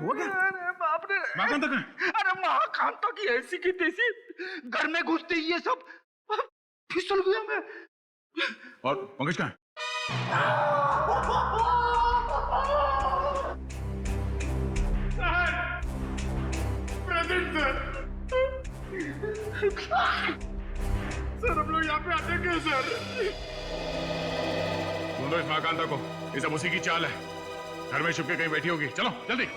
हुआ क्या? अरे बाप रे, महाकांता कहाँ है? अरे महाकांता की ऐसी की तैसी घर में घुसते ही ये सब फिसल गया मैं। और पंकज कहाँ है? सर हम लोग यहाँ पे आते क्यों सर? ढूंढो इस महाकांता को, ये सब उसी की चाल है। घर में छुप के कहीं बैठी होगी। चलो जल्दी।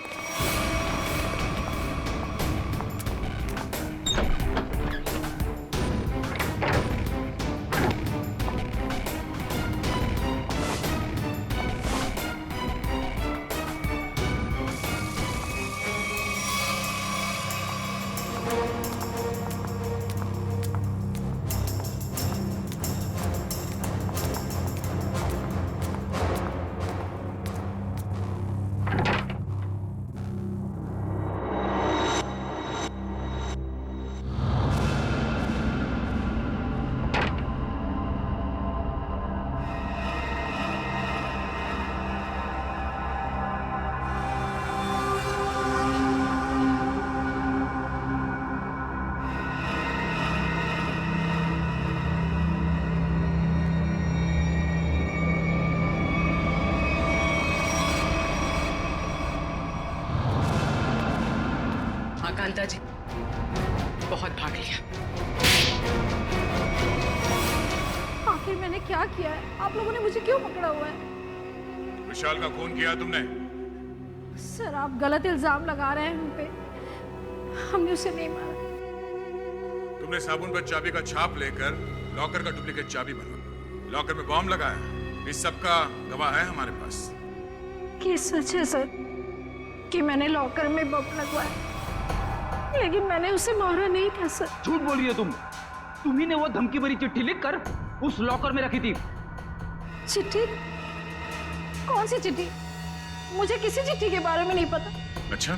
कांता जी बहुत भाग लिया। आखिर मैंने क्या किया है? आप लोगों ने मुझे क्यों पकड़ा हुआ है? विशाल का खून किया तुमने? सर आप गलत इल्जाम लगा रहे हैं हम पे। हमने उसे नहीं मारा। तुमने साबुन पर चाबी का छाप लेकर लॉकर का डुप्लीकेट चाबी बना, लॉकर में बॉम्ब लगाया। इस सब का गवाह है हमारे पास। ये सच है सर कि मैंने लॉकर में बम लगवाया, लेकिन मैंने उसे मारा नहीं था सर। झूठ बोली है तुम। तुम्ही ने वो धमकी भरी चिट्ठी लिखकर उस लॉकर में रखी थी। चिट्ठी? कौन सी चिट्ठी? मुझे किसी चिट्ठी के बारे में नहीं पता। अच्छा,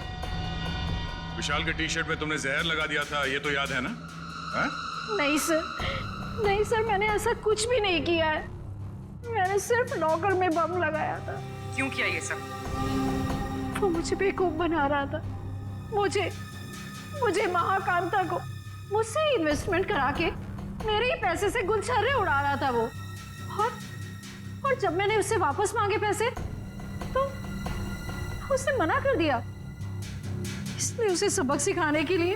विशाल के टी शर्ट में तुमने जहर लगा दिया था, ये तो याद है ना? हा? नहीं सर, नहीं सर, मैंने ऐसा कुछ भी नहीं किया है। मैंने सिर्फ लॉकर में बम लगाया था। क्यों किया ये सब? वो मुझे बेवकूफ बना रहा था। मुझे महाकांता को मुझसे इन्वेस्टमेंट करा के मेरे ही पैसे से गुलछर्रे उड़ा रहा था वो। और जब मैंने उससे वापस मांगे पैसे तो उसने मना कर दिया। इसलिए उसे सबक सिखाने के लिए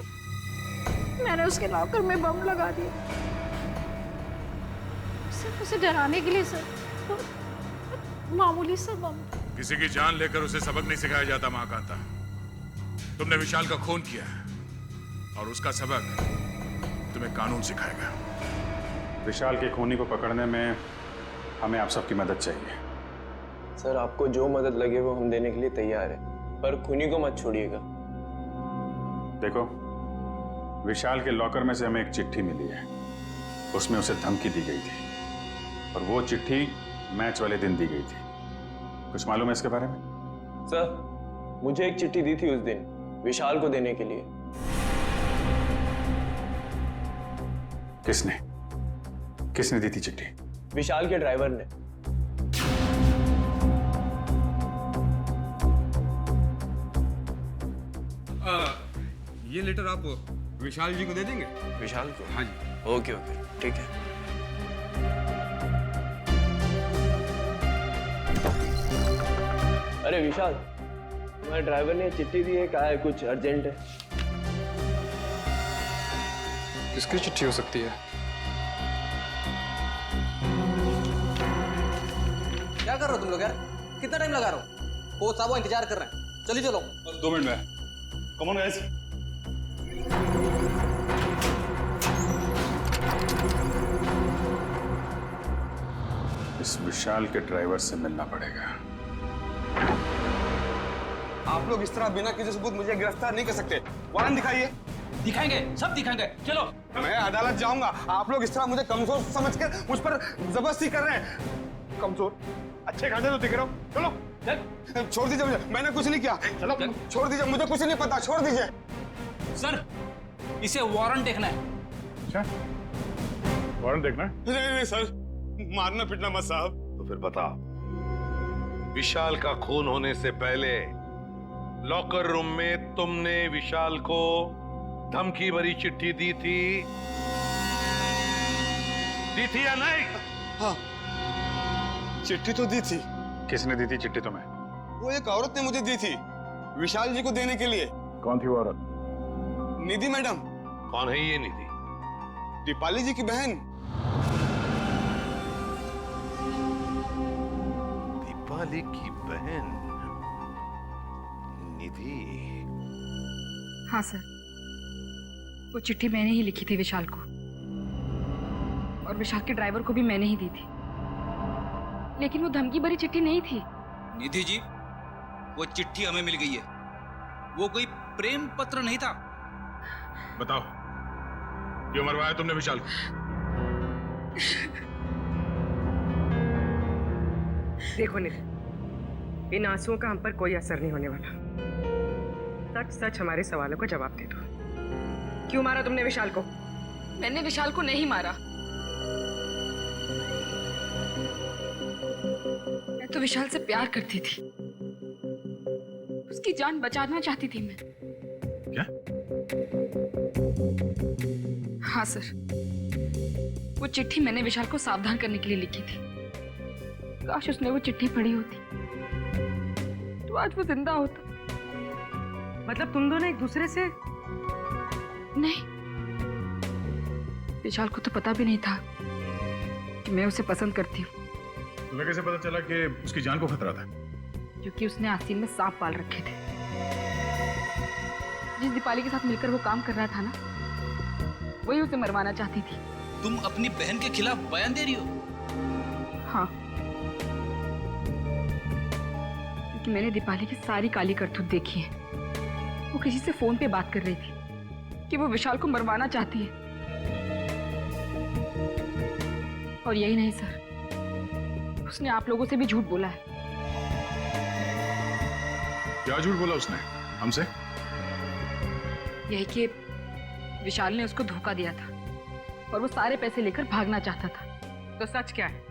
मैंने उसके लॉकर में बम लगा दिया। सिर्फ उसे डराने के लिए सर, तो मामूली सा बम। किसी की जान लेकर उसे सबक नहीं सिखाया जाता महाकांता। तुमने विशाल का खून किया है और उसका सबक तुम्हें कानून सिखाएगा। विशाल के खूनी को पकड़ने में हमें आप सबकी मदद चाहिए। सर आपको जो मदद लगे वो हम देने के लिए तैयार हैं, पर खूनी को मत छोड़िएगा। देखो, विशाल के लॉकर में से हमें एक चिट्ठी मिली है। उसमें उसे धमकी दी गई थी और वो चिट्ठी मैच वाले दिन दी गई थी। कुछ मालूम है इसके बारे में? सर मुझे एक चिट्ठी दी थी उस दिन विशाल को देने के लिए। किसने दी थी चिट्ठी? विशाल के ड्राइवर ने। ये लेटर आप विशाल जी को दे देंगे? विशाल को? हाँ जी। ओके ठीक है। अरे विशाल, तुम्हारे ड्राइवर ने चिट्ठी दी है, कहा है कुछ अर्जेंट है। किसकी चिट्ठी हो सकती है? क्या कर रहे हो तुम लोग यार? कितना टाइम लगा रहे हो? कोच साहब इंतजार कर रहे हैं। चलिए चलो। 2 मिनट में। Come on guys. इस विशाल के ड्राइवर से मिलना पड़ेगा। आप लोग इस तरह बिना किसी सबूत मुझे गिरफ्तार नहीं कर सकते। वारंट दिखाइए। दिखाएंगे, सब दिखाएंगे। चलो। मैं अदालत जाऊंगा। आप लोग इस तरह मुझे कमजोर समझकर मुझ पर जबरदस्ती कर रहे हैं। कमजोर? अच्छे खाते तो दिख रहे हो। चलो छोड़ दीजिए मुझे, मैंने कुछ नहीं किया। चलो छोड़ दीजिए, मुझे कुछ नहीं पता, छोड़ दीजिए। सर इसे वारंट देखना है। अच्छा, वारंट देखना है? नहीं सर, मारना पीटना मत साहब। तो फिर बता, विशाल का खून होने से पहले लॉकर रूम में तुमने विशाल को धमकी भरी चिट्ठी दी थी या नहीं? हाँ, चिट्ठी तो दी थी। किसने दी थी चिट्ठी तुम्हें? वो एक औरत ने मुझे दी थी विशाल जी को देने के लिए। कौन थी वो औरत? निधि मैडम। कौन है ये निधि? दीपाली जी की बहन। दीपाली की बहन निधि? हाँ सर, वो चिट्ठी मैंने ही लिखी थी विशाल को, और विशाल के ड्राइवर को भी मैंने ही दी थी, लेकिन वो धमकी भरी चिट्ठी नहीं थी। निधि जी, वो चिट्ठी हमें मिल गई है, वो कोई प्रेम पत्र नहीं था। बताओ, क्यों मरवाया तुमने विशाल को? देखो निधि, इन आंसुओं का हम पर कोई असर नहीं होने वाला। सच सच हमारे सवालों का जवाब दे दो। क्यों मारा तुमने विशाल को? मैंने विशाल को नहीं मारा। मैं तो विशाल से प्यार करती थी, उसकी जान बचाना चाहती थी मैं। क्या? हाँ सर, वो चिट्ठी मैंने विशाल को सावधान करने के लिए लिखी थी। काश उसने वो चिट्ठी पढ़ी होती तो आज वो जिंदा होता। मतलब तुम दोनों एक दूसरे से? नहीं, विशाल को तो पता भी नहीं था कि मैं उसे पसंद करती हूँ। तुम्हें कैसे पता चला कि उसकी जान को खतरा था? क्योंकि उसने आस्तीन में सांप पाल रखे थे। जिस दीपाली के साथ मिलकर वो काम कर रहा था ना, वही उसे मरवाना चाहती थी। तुम अपनी बहन के खिलाफ बयान दे रही हो? हाँ, क्योंकि मैंने दीपाली की सारी काली करतूत देखी है। वो किसी से फोन पे बात कर रही थी कि वो विशाल को मरवाना चाहती है। और यही नहीं सर, उसने आप लोगों से भी झूठ बोला है। क्या झूठ बोला उसने हमसे? यही कि विशाल ने उसको धोखा दिया था और वो सारे पैसे लेकर भागना चाहता था। तो सच क्या है?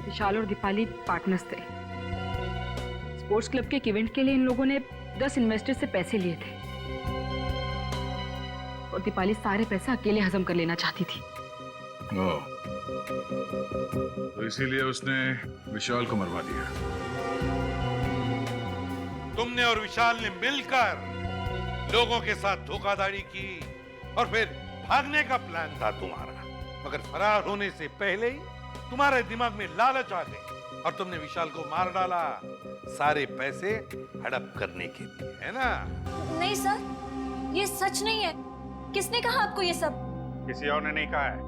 विशाल और दीपाली पार्टनर्स थे। स्पोर्ट्स क्लब के एक इवेंट के लिए इन लोगों ने 10 इन्वेस्टर से पैसे लिए थे और दीपाली सारे पैसे अकेले हजम कर लेना चाहती थी। तो इसीलिए उसने विशाल को मरवा दिया। तुमने और विशाल ने मिलकर लोगों के साथ धोखाधड़ी की और फिर भागने का प्लान था तुम्हारा, मगर फरार होने से पहले ही तुम्हारे दिमाग में लालच आ गई और तुमने विशाल को मार डाला, सारे पैसे हड़प करने के लिए, है ना? नहीं सर, ये सच नहीं है। किसने कहा आपको ये सब? किसी और ने नहीं कहा है,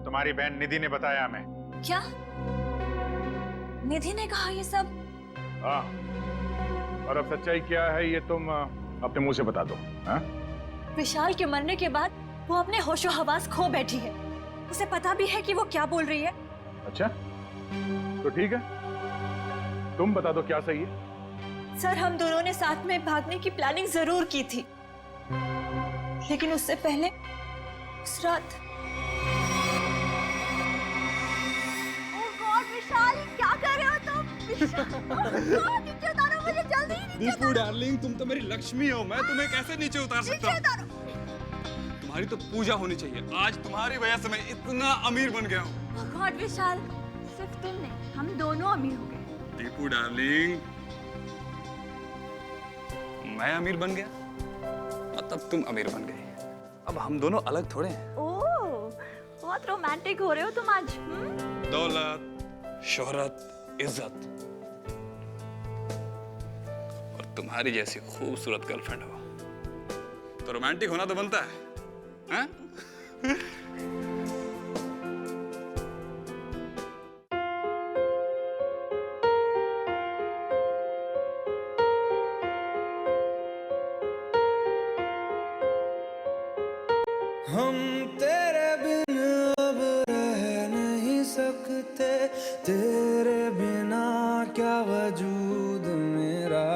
तुम्हारी बहन निधि ने बताया हमें। क्या? निधि ने कहा ये सब? हाँ, और अब सच्चाई क्या है ये तुम अपने मुंह से बता दो। हाँ? विशाल के मरने के बाद वो अपने होशो हवास खो बैठी है। उसे पता भी है कि वो क्या बोल रही है। अच्छा, तो ठीक है, तुम बता दो क्या सही है। सर, हम दोनों ने साथ में भागने की प्लानिंग जरूर की थी, लेकिन उससे पहले उस रात। ओह गॉड विशाल, क्या कर रहे हो तुम? नीचे उतारो मुझे जल्दी। दीपू डार्लिंग, तुम तो मेरी लक्ष्मी हो, मैं तुम्हें कैसे नीचे उतार सकता हूँ? तुम्हारी तो पूजा होनी चाहिए। आज तुम्हारी वजह से मैं इतना अमीर बन गया हूँ। ओह गॉड विशाल, सिर्फ तुम नहीं, हम दोनों अमीर हो गए। दीपू डार्लिंग, मैं अमीर बन गया और तब तुम अमीर बन गई। अब हम दोनों अलग थोड़े हैं। ओह, बहुत रोमांटिक हो रहे हो तुम आज। दौलत, शोहरत, इज्जत और तुम्हारी जैसी खूबसूरत गर्लफ्रेंड हो तो रोमांटिक होना तो बनता है, हाँ? हम तेरे बिन अब रह नहीं सकते, तेरे बिना क्या वजूद मेरा।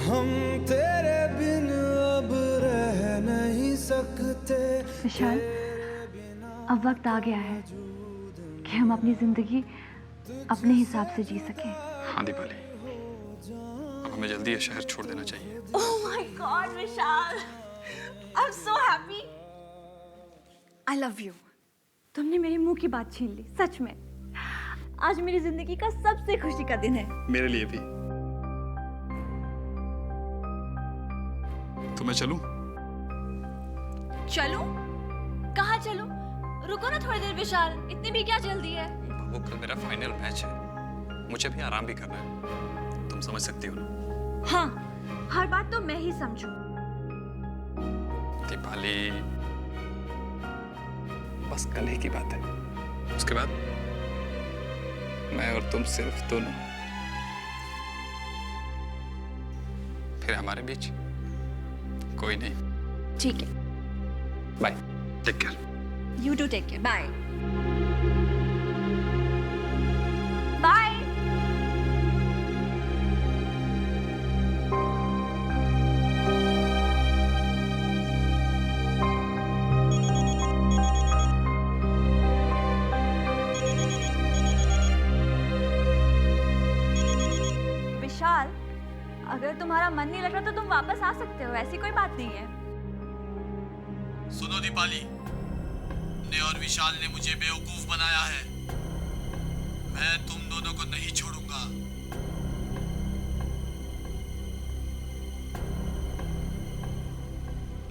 हम तेरे बिन अब रह नहीं सकते। विशाल, अब वक्त आ गया है कि हम अपनी जिंदगी अपने हिसाब से जी सकें। हाँ दीपाली, अब हमें जल्दी ये शहर छोड़ देना चाहिए। Oh my God, Vishal, I'm so happy. I love you. तुमने मेरे मुंह की बात छीन ली, सच में। आज मेरी जिंदगी का सबसे खुशी का दिन है। मेरे लिए भी। तो मैं चलूं? चलूं? कहाँ चलूं? रुको ना थोड़ी देर विशाल, इतनी भी क्या जल्दी है? वो कल मेरा फाइनल मैच है, मुझे भी आराम भी करना है, तुम समझ सकती हो ना? हाँ, हर बात तो मैं ही समझूं। दीपाली, बस कल ही की बात है, उसके बाद मैं और तुम सिर्फ दोनों, फिर हमारे बीच कोई नहीं। ठीक है, bye, take care. You do take care. Bye. Bye. Vishal, अगर तुम्हारा मन नहीं लग रहा तो तुम वापस आ सकते हो, ऐसी कोई बात नहीं है। सुनो दीपाली, ने और विशाल ने मुझे बेवकूफ बनाया है। मैं तुम दोनों को नहीं छोड़ूंगा।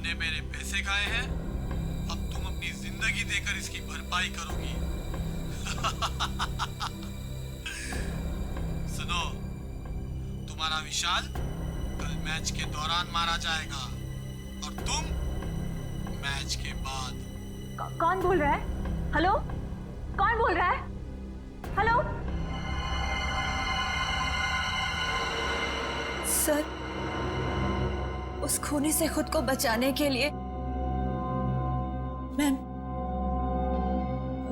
ने मेरे पैसे खाए हैं, अब तुम अपनी जिंदगी देकर इसकी भरपाई करोगी। सुनो, तुम्हारा विशाल कल मैच के दौरान मारा जाएगा और तुम मैच के बाद। कौन बोल रहा है? हेलो, कौन बोल रहा है? हेलो सर, उस खूनी से खुद को बचाने के लिए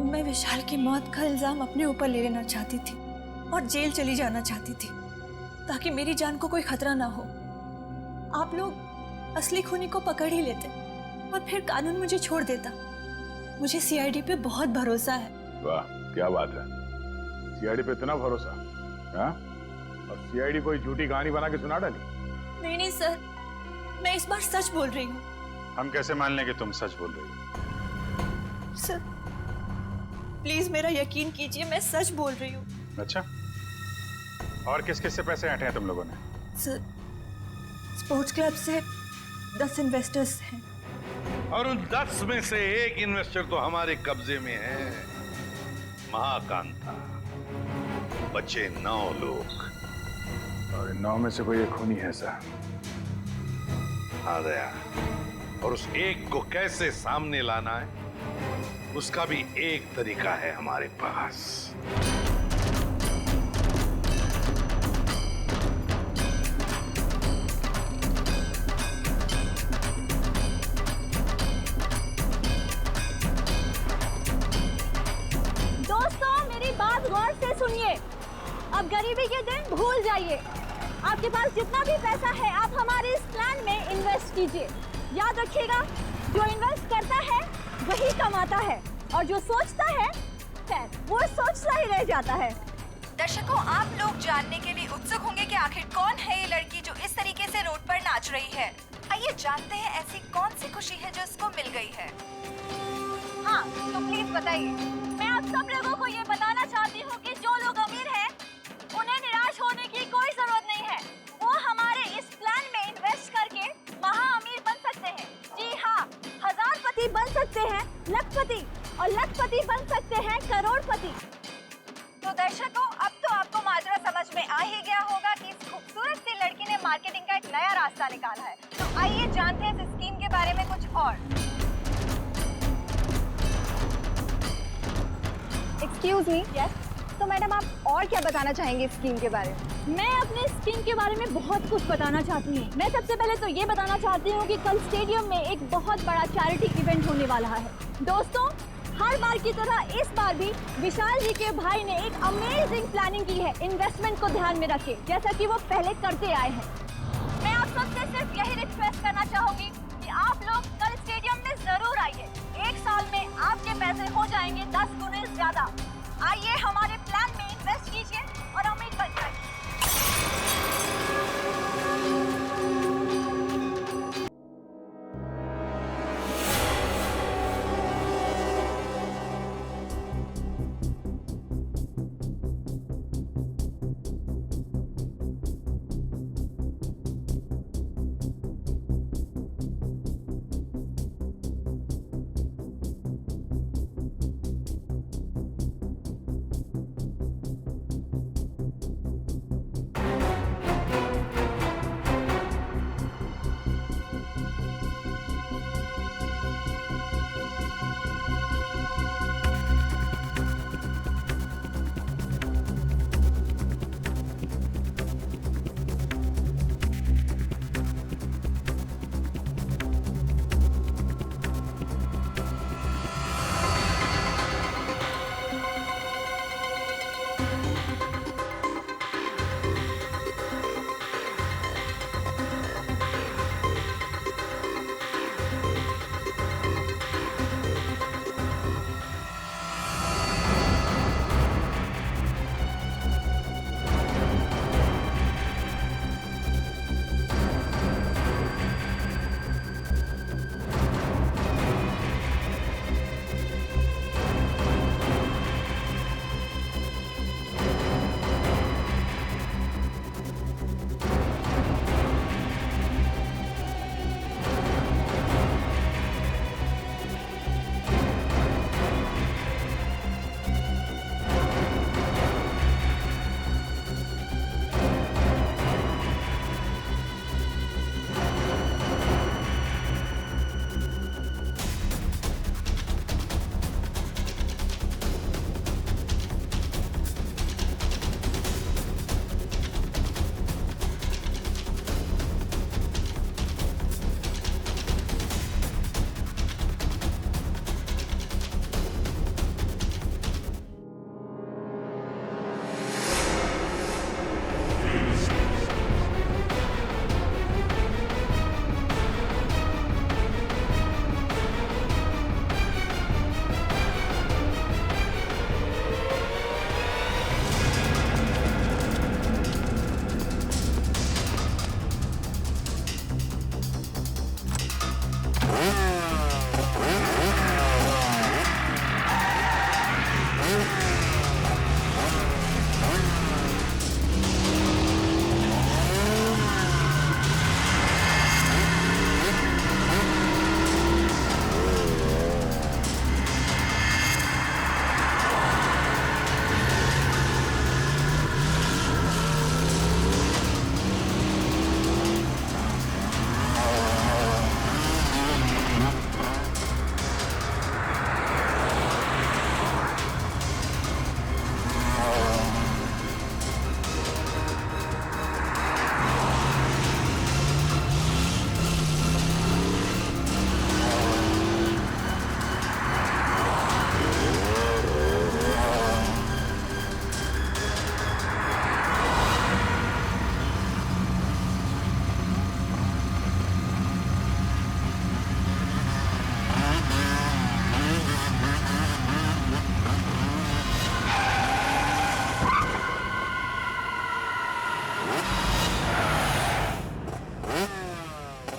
मैं विशाल की मौत का इल्जाम अपने ऊपर ले लेना चाहती थी और जेल चली जाना चाहती थी ताकि मेरी जान को कोई खतरा ना हो। आप लोग असली खूनी को पकड़ ही लेते और फिर कानून मुझे छोड़ देता। मुझे सीआईडी पे बहुत भरोसा है। वाह, क्या बात है, सीआईडी पे इतना भरोसा? हाँ? और सीआईडी कोई झूठी कहानी बना के सुना डाली? नहीं नहीं सर, मैं इस बार सच बोल रही हूँ। हम कैसे मान लें कि तुम सच बोल रही हो? सर प्लीज मेरा यकीन कीजिए, मैं सच बोल रही हूँ। अच्छा, और किस किस से पैसे ऐंठे हैं तुम लोगों ने? सर, स्पोर्ट्स क्लब से 10 इन्वेस्टर्स हैं और उन 10 में से एक इन्वेस्टर तो हमारे कब्जे में है, महाकांता। बचे 9 लोग और 9 में से कोई एक खूनी है सर। आ गया, और उस एक को कैसे सामने लाना है उसका भी एक तरीका है हमारे पास। गौर से सुनिए, अब गरीबी के दिन भूल जाइए। आपके पास जितना भी पैसा है आप हमारे इस प्लान में इन्वेस्ट कीजिए। याद रखिएगा, जो इन्वेस्ट करता है वही कमाता है और जो सोचता है वो सोचता ही रह जाता है। दर्शकों, आप लोग जानने के लिए उत्सुक होंगे कि आखिर कौन है ये लड़की जो इस तरीके से रोड पर नाच रही है। आइए जानते हैं ऐसी कौन सी खुशी है जो इसको मिल गई है। हाँ, तो प्लीज बताइए। मैं आप सब लोगों को ये बताना चाहती हूँ कि जो लोग अमीर हैं, उन्हें निराश होने की कोई जरूरत नहीं है। वो हमारे इस प्लान में इन्वेस्ट करके महा अमीर बन सकते हैं। जी हाँ, हजारपति बन सकते हैं, लखपति, और लखपति बन सकते हैं करोड़पति। तो दर्शकों, अब तो आपको माजरा समझ में आ ही गया होगा कि इस खूबसूरत सी लड़की ने मार्केटिंग का एक नया रास्ता निकाला है। तो आइए जानते हैं इस स्कीम के बारे में कुछ और। एक्सक्यूज मी, यस, तो मैडम आप और क्या बताना चाहेंगे इस स्कीम के बारे में? मैं अपने स्कीम के बारे में बहुत कुछ बताना चाहती हूँ। मैं सबसे पहले तो ये बताना चाहती हूँ कि कल स्टेडियम में एक बहुत बड़ा चैरिटी इवेंट होने वाला है। दोस्तों, हर बार की तरह इस बार भी विशाल जी के भाई ने एक अमेजिंग प्लानिंग की है इन्वेस्टमेंट को ध्यान में रखे, जैसा कि वो पहले करते आए हैं। मैं आप सबसे सिर्फ यही रिक्वेस्ट करना चाहूंगी कि आप लोग कल स्टेडियम में जरूर आइए। एक साल में आपके पैसे हो जाएंगे 10 गुने ज्यादा। आइए हमारे प्लान में इन्वेस्ट कीजिए और हमें करिए।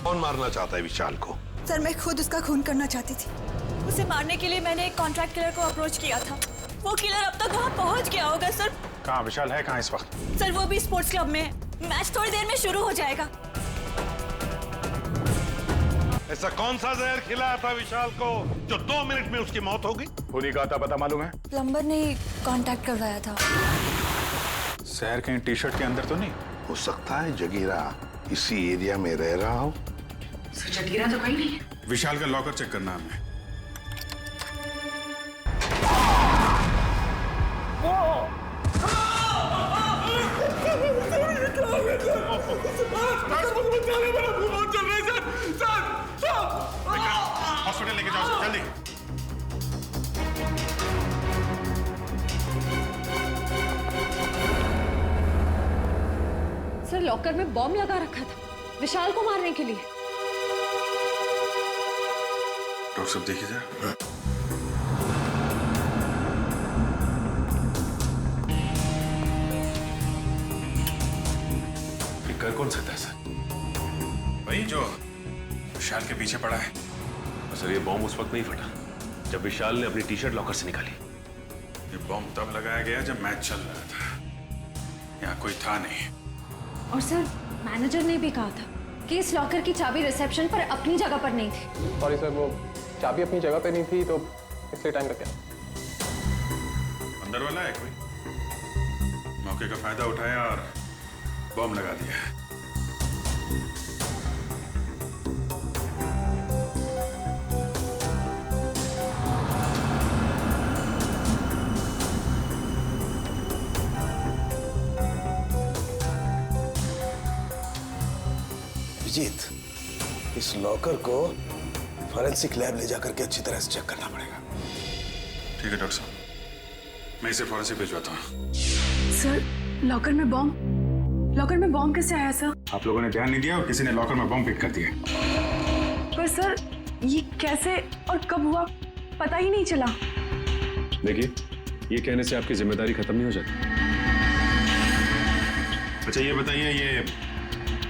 कौन मारना चाहता है विशाल को? सर मैं खुद उसका खून करना चाहती थी। उसे मारने के लिए मैंने एक कॉन्ट्रैक्ट किलर को अप्रोच किया था। वो किलर अब तक वहाँ पहुँच गया होगा सर। कहाँ विशाल है, कहाँ इस वक्त? सर वो भी स्पोर्ट्स क्लब में है। मैच थोड़ी देर में शुरू हो जाएगा। ऐसा कौन सा जहर खिलाया था विशाल को जो 2 मिनट में उसकी मौत हो गई? खूनी का था पता मालूम है? प्लम्बर ने कांटेक्ट करवाया था। शहर के टी शर्ट के अंदर तो नहीं हो सकता है जगीरा इसी एरिया में रह रहा हो। जगीरा तो कहीं नहीं है। विशाल का लॉकर चेक करना हमें। हॉस्पिटल लेके जाओ जल्दी। सर लॉकर में बॉम्ब लगा रखा था विशाल को मारने के लिए। डॉक्टर साहब देखिए जरा। कर कौन सकता है सर? वही जो विशाल के पीछे पड़ा है। सर ये बॉम्ब उस वक्त नहीं फटा जब विशाल ने अपनी टी शर्ट लॉकर से निकाली। ये बॉम्ब तब लगाया गया जब मैच चल रहा था, यहाँ कोई था नहीं। और सर मैनेजर ने भी कहा था कि इस लॉकर की चाबी रिसेप्शन पर अपनी जगह पर नहीं थी। सॉरी सर, वो चाबी अपनी जगह पे नहीं थी तो इसलिए टाइम लग गया। अंदर वाला है कोई? मौके का फायदा उठाया और बॉम्ब लगा दिया। अभिजीत, इस लॉकर को फॉरेंसिक लैब ले जाकर के अच्छी तरह से चेक करना पड़ेगा। ठीक है डॉक्टर साहब, मैं इसे फॉरेंसिक भिजवाता हूँ। सर लॉकर में बॉम्ब कैसे आया सर? आप लोगों ने ध्यान नहीं दिया और किसी ने लॉकर में बॉम्ब फिट कर दिया। पर सर ये कैसे और कब हुआ पता ही नहीं चला। देखिए, ये कहने से आपकी जिम्मेदारी खत्म नहीं हो जाती। अच्छा ये बताइए, ये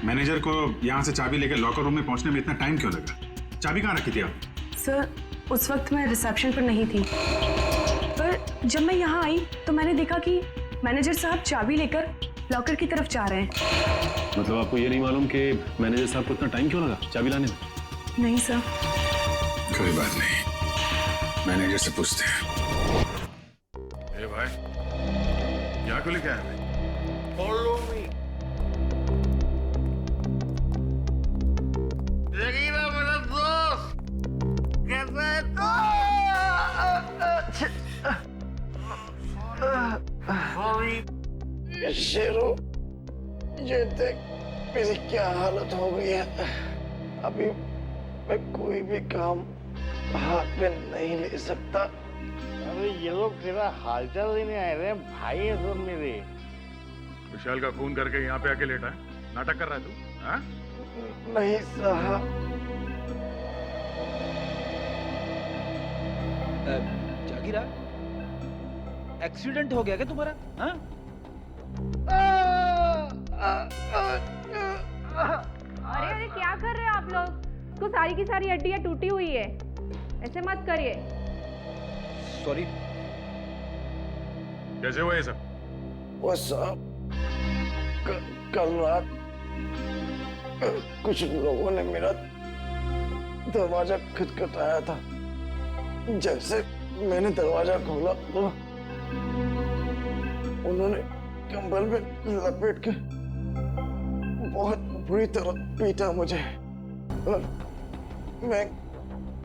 मैनेजर को यहाँ से चाबी लेकर लॉकर रूम में पहुंचने में इतना टाइम क्यों लगा? चाबी कहाँ रखी थी आप? सर उस वक्त मैं रिसेप्शन पर नहीं थी, पर जब मैं यहाँ आई तो मैंने देखा कि मैनेजर साहब चाबी लेकर लॉकर की तरफ जा रहे हैं। मतलब आपको ये नहीं मालूम कि मैनेजर साहब को इतना टाइम क्यों लगा चाबी लाने में? नहीं सर। कोई बात नहीं, मैनेजर से पूछते हैं। ए भाई, यहाँ को लेके आए? Follow me. जगीरा मेरा दोस्त कैसा है तो? शेरो, ये देख मेरी क्या हालत हो गई है। अभी मैं कोई भी काम हाथ में नहीं ले सकता। अरे ये लोग तेरा हालचाल लेने आए रहे भाई है सब मेरे। विशाल का खून करके यहाँ पे आके लेटा है, नाटक कर रहा है तू? हाँ? नहीं साहब। जागीरा, एक्सीडेंट हो गया क्या तुम्हारा? हाँ? अरे अरे क्या कर रहे हो आप लोग? तो सारी की सारी हड्डियां टूटी हुई है, ऐसे मत करिए। सॉरी। कैसे हुआ ये सब? वो साहब कल रात कुछ लोगों ने मेरा दरवाजा खटखटाया था। जैसे मैंने दरवाजा खोला तो उन्होंने कंबल में लपेट के बहुत बुरी तरह पीटा मुझे और मैं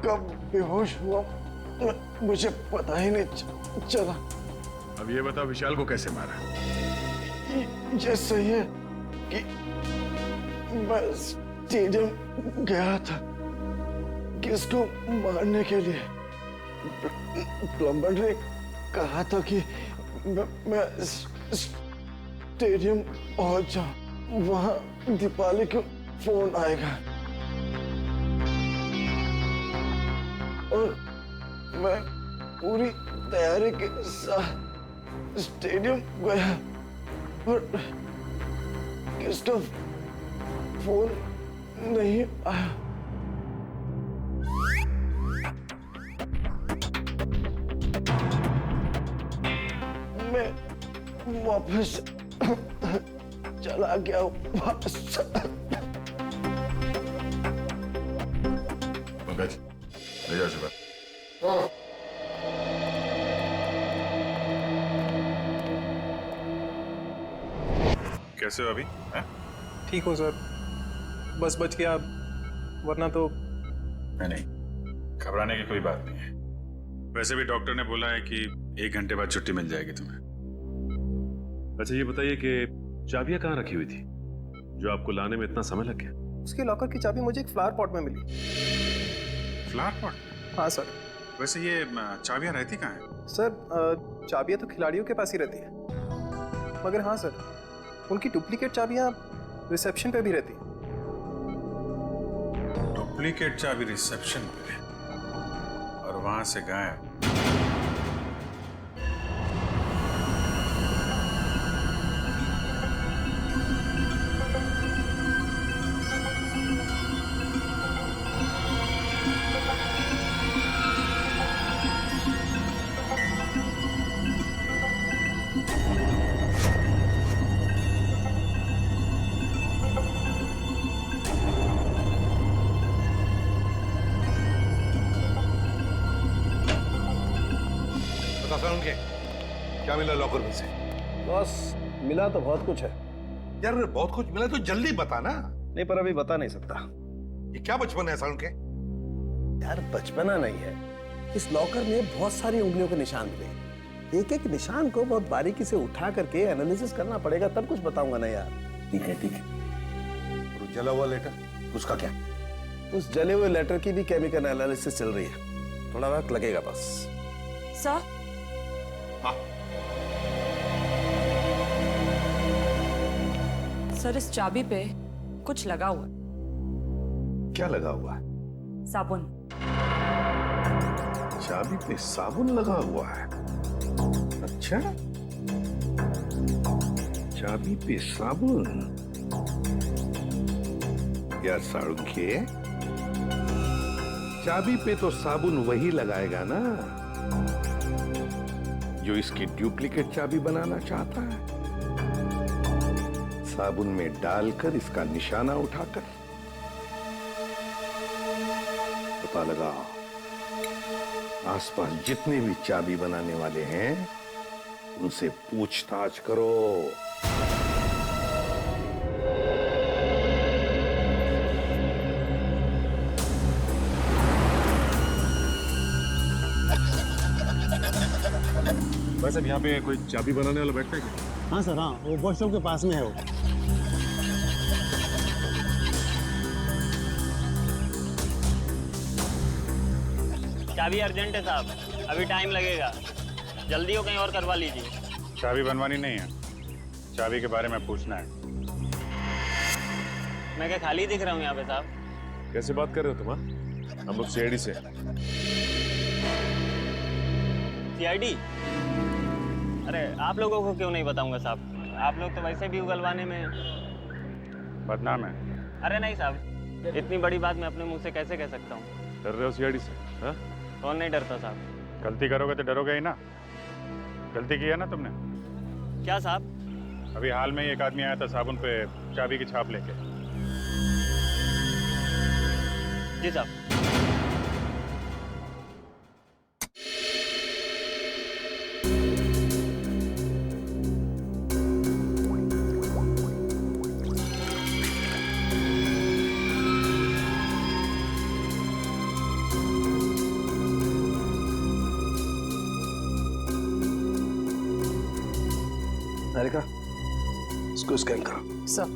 कब बेहोश हुआ मुझे पता ही नहीं चला। अब ये बताओ विशाल को कैसे मारा? ये सही है कि मैं स्टेडियम गया था किसको मारने के लिए। प्लम्बर ने कहा था कि मैं स्टेडियम पहुंच जाऊं, वहां दीपाली को फोन आएगा और मैं पूरी तैयारी के साथ स्टेडियम गया और किसका फोन नहीं आया। मैं वापस चला गया वापस। पंकज, ले जाओ सुबह। कैसे हो अभी? ठीक हूँ सर, बस बच गया, वरना तो नहीं, घबराने की कोई बात नहीं है। वैसे भी डॉक्टर ने बोला है कि 1 घंटे बाद छुट्टी मिल जाएगी तुम्हें। अच्छा ये बताइए कि चाबियां कहाँ रखी हुई थी जो आपको लाने में इतना समय लग गया? उसके लॉकर की चाबी मुझे एक फ्लावर पॉट में मिली। Flower pot? हाँ सर। वैसे ये चाबियां रहती कहाँ हैं? सर चाबियां तो खिलाड़ियों के पास ही रहती है, मगर हाँ सर उनकी डुप्लीकेट चाबियां रिसेप्शन पे भी रहती है। डुप्लीकेट चाबी रिसेप्शन पे और वहां से गायब। क्या मिला लॉकर में से? बॉस मिला तो बहुत कुछ है। यार बहुत कुछ मिला तो जल्दी बता ना। नहीं पर अभी बता नहीं सकता। ये क्या बचपन है साउंड के? यार बचपना नहीं है, इस लॉकर में बहुत सारी उंगलियों के निशान मिले। एक एक निशान को बहुत बारीकी से उठा करके एनालिसिस करना पड़ेगा, तब कुछ बताऊंगा ना यार। ठीक है ठीक है। और जला हुआ लेटर उसका क्या? उस जले हुए लेटर की भी केमिकल एनालिसिस चल रही है, थोड़ा वक्त लगेगा बस। सर हाँ सर, इस चाबी पे कुछ लगा हुआ है। क्या लगा हुआ है? साबुन। चाबी पे साबुन लगा हुआ है? अच्छा, चाबी पे साबुन। यार साळुंखे, चाबी पे तो साबुन वही लगाएगा ना जो इसकी डुप्लीकेट चाबी बनाना चाहता है। साबुन में डालकर इसका निशाना उठाकर पता लगाओ। आसपास जितने भी चाबी बनाने वाले हैं उनसे पूछताछ करो। वैसे यहाँ पे कोई चाबी बनाने वाला बैठता है क्या? हाँ सर, हाँ, वो वॉशरूम के पास में है वो। चाबी अर्जेंट है साहब, अभी टाइम लगेगा, जल्दी हो कहीं और करवा लीजिए। चाबी बनवानी नहीं है, चाबी के बारे में पूछना है। मैं क्या खाली दिख रहा हूँ यहाँ पे साहब? कैसे बात कर रहे हो तुम? हाँ? हम लोग सीआईडी से। सीआईडी? अरे आप लोगों को क्यों नहीं बताऊंगा साहब, आप लोग तो वैसे भी उगलवाने में बदनाम है। अरे नहीं साहब, इतनी बड़ी बात मैं अपने मुंह से कैसे कह सकता हूँ? डर रहे हो सीआईडी से? हाँ? कौन नहीं डरता साहब? गलती करोगे तो डरोगे ही ना। गलती की है ना तुमने? क्या साहब? अभी हाल में ही एक आदमी आया था साबुन पे चाबी की छाप लेके। जी साहब। निहारिका, इसको स्कैन करो। सर।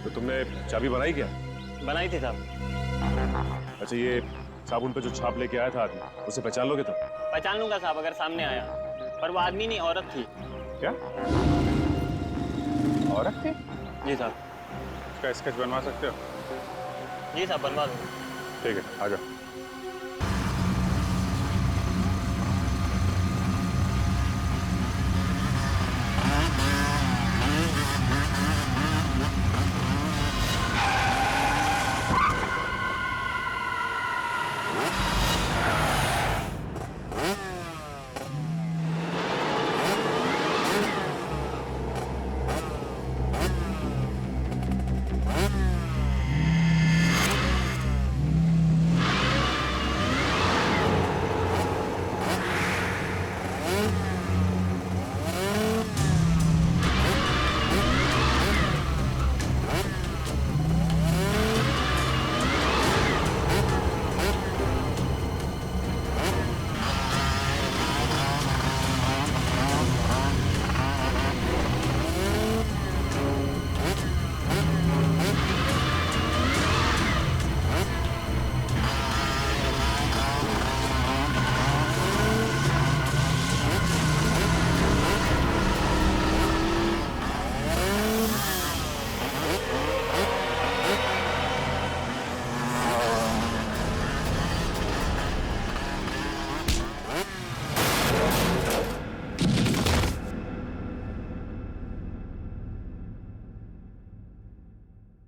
तो तुमने चाबी बनाई क्या? बनाई थी साहब। अच्छा, ये साबुन पे जो छाप लेके आया था आदमी, उसे पहचान लोगे तुम? पहचान लूंगा साहब अगर सामने आया, पर वो आदमी नहीं औरत थी। क्या? औरत थी? जी साहब। इसका स्केच बनवा सकते हो? जी साहब, बनवा दो। ठीक है, आ जाओ।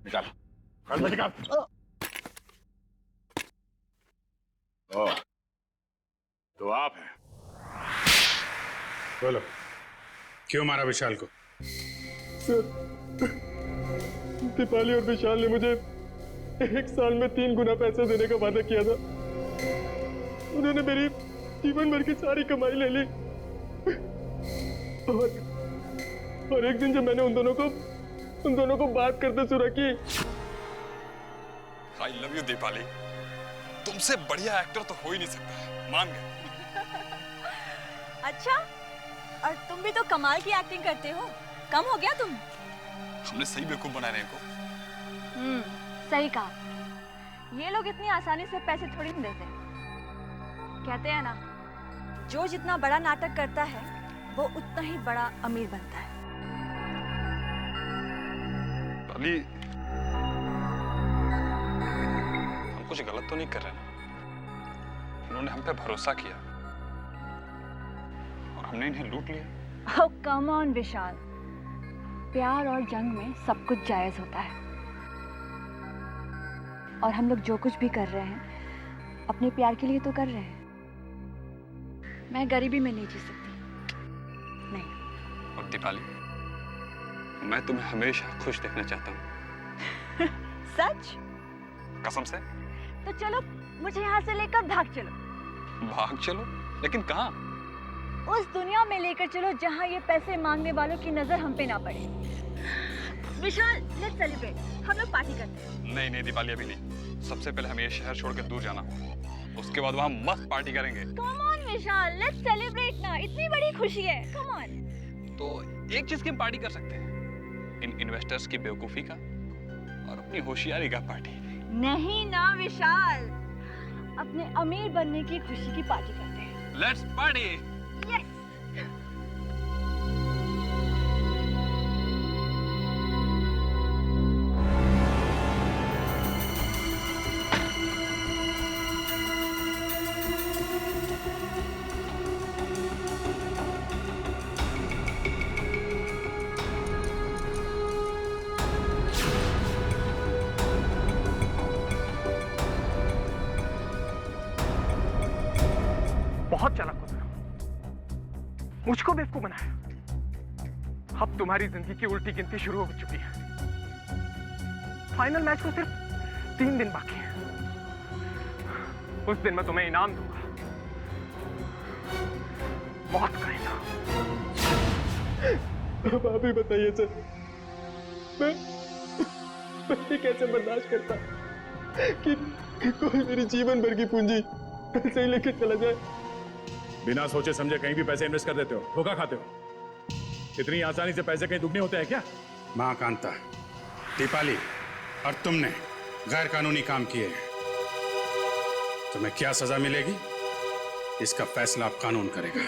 निकाल, निकाल। बाप हैं। बोलो, क्यों मारा विशाल को? सर, दीपाली और विशाल ने मुझे 1 साल में 3 गुना पैसे देने का वादा किया था। उन्होंने मेरी जीवन भर की सारी कमाई ले ली। और एक दिन जब मैंने उन दोनों को बात करते सुना कि आई लव यू दीपाली, तुमसे बढ़िया एक्टर तो हो ही नहीं सकता, मान गए। अच्छा, और तुम भी तो कमाल की एक्टिंग करते हो, कम हो गया तुम? हमने सही बेवकूफ बनाने को। सही कहा। ये लोग इतनी आसानी से पैसे थोड़ी नहीं देते। कहते हैं ना, जो जितना बड़ा नाटक करता है वो उतना ही बड़ा अमीर बनता है। अली, हम कुछ गलत तो नहीं कर रहे ना? उन्होंने हम पे भरोसा किया और हमने इन्हें लूट लिया। ओह कम ऑन विशाल, प्यार और जंग में सब कुछ जायज होता है। और हम लोग जो कुछ भी कर रहे हैं अपने प्यार के लिए तो कर रहे हैं। मैं गरीबी में नहीं जी सकती, नहीं। और दीपाली, मैं तुम्हें हमेशा खुश देखना चाहता हूँ। सच? कसम से। तो चलो, मुझे यहाँ से लेकर भाग चलो। भाग चलो? लेकिन कहाँ? उस दुनिया में लेकर चलो जहाँ ये पैसे मांगने वालों की नजर हम पे ना पड़े। विशाल, लेट्स सेलिब्रेट, हम लोग पार्टी करते हैं। नहीं नहीं दीपाली, अभी नहीं। सबसे पहले हमें ये शहर छोड़ के दूर जाना, उसके बाद वहाँ मस्त पार्टी करेंगे। Come on Vishal, let's celebrate ना, इतनी बड़ी खुशी है, कम ऑन। तो एक चीज की हम पार्टी कर सकते हैं, इन इन्वेस्टर्स की बेवकूफी का और अपनी होशियारी का पार्टी। नहीं ना विशाल, अपने अमीर बनने की खुशी की पार्टी करते हैं। Let's party. यस। बहुत चालाक हो तुम, मुझको बेवकूफ बनाया। अब तुम्हारी जिंदगी की उल्टी गिनती शुरू हो चुकी है। फाइनल मैच को सिर्फ 3 दिन बाकी है। उस दिन मैं तुम्हें इनाम दूंगा, मौत का इनाम। अब आप ही बताइए सर, मैं ये कैसे बर्दाश्त करता कि कोई मेरी जीवन भर की पूंजी ऐसे ही लेके चला जाए। बिना सोचे समझे कहीं भी पैसे इन्वेस्ट कर देते हो, धोखा खाते हो। इतनी आसानी से पैसे कहीं दुगने होते हैं क्या? मां कांता, दीपाली और तुमने गैर कानूनी काम किए हैं। तुम्हें क्या सजा मिलेगी, इसका फैसला अब कानून करेगा।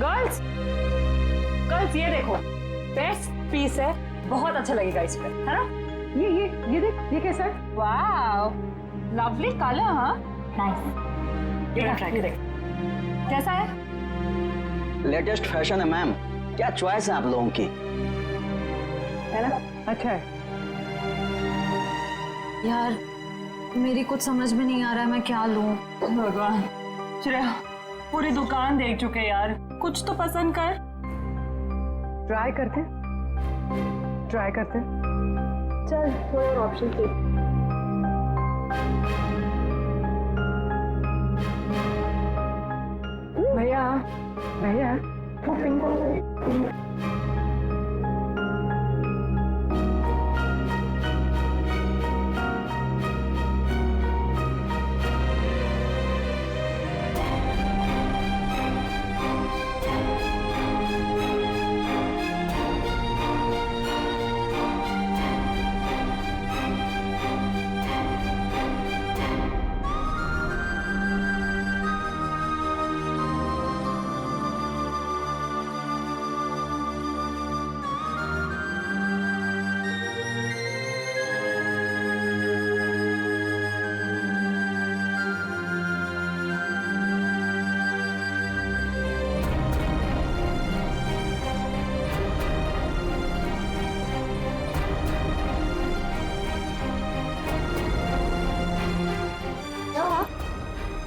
गर्ल्स, गर्ल्स ये देखो, बेस्ट पीस है, बहुत अच्छा लगेगा इस पर, है ना? ये देख, ये कैसा है? वाव, लवली कलर, हाँ, नाइस। ये देख, कैसा है? लेटेस्ट फैशन है मैम, क्या चॉइस है आप लोगों की, है ना? अच्छा है यार, मेरी कुछ समझ में नहीं आ रहा है मैं क्या लूं। भगवान, श्रेया, पूरी दुकान देख चुके यार, कुछ तो पसंद कर। ट्राई करते चल, कोई और ऑप्शन दे। भैया वो पिंक वाला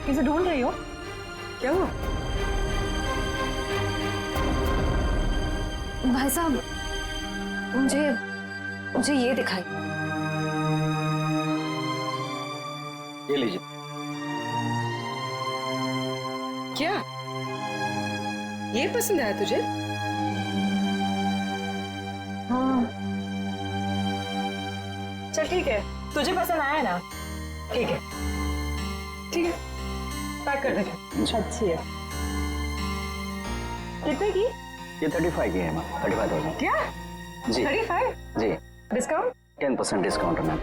किसे ढूंढ रही हो? क्या हुआ? भाई साहब, मुझे ये दिखाई। ये लीजिए। क्या ये पसंद आया तुझे? हाँ। चल ठीक है, तुझे पसंद आया ना? ठीक है, ठीक है, पैक कर दे। अच्छी है। कितने की? ये 35 की है मैम, 35,000। क्या? जी 35? जी। डिस्काउंट? 10% डिस्काउंट है मैम।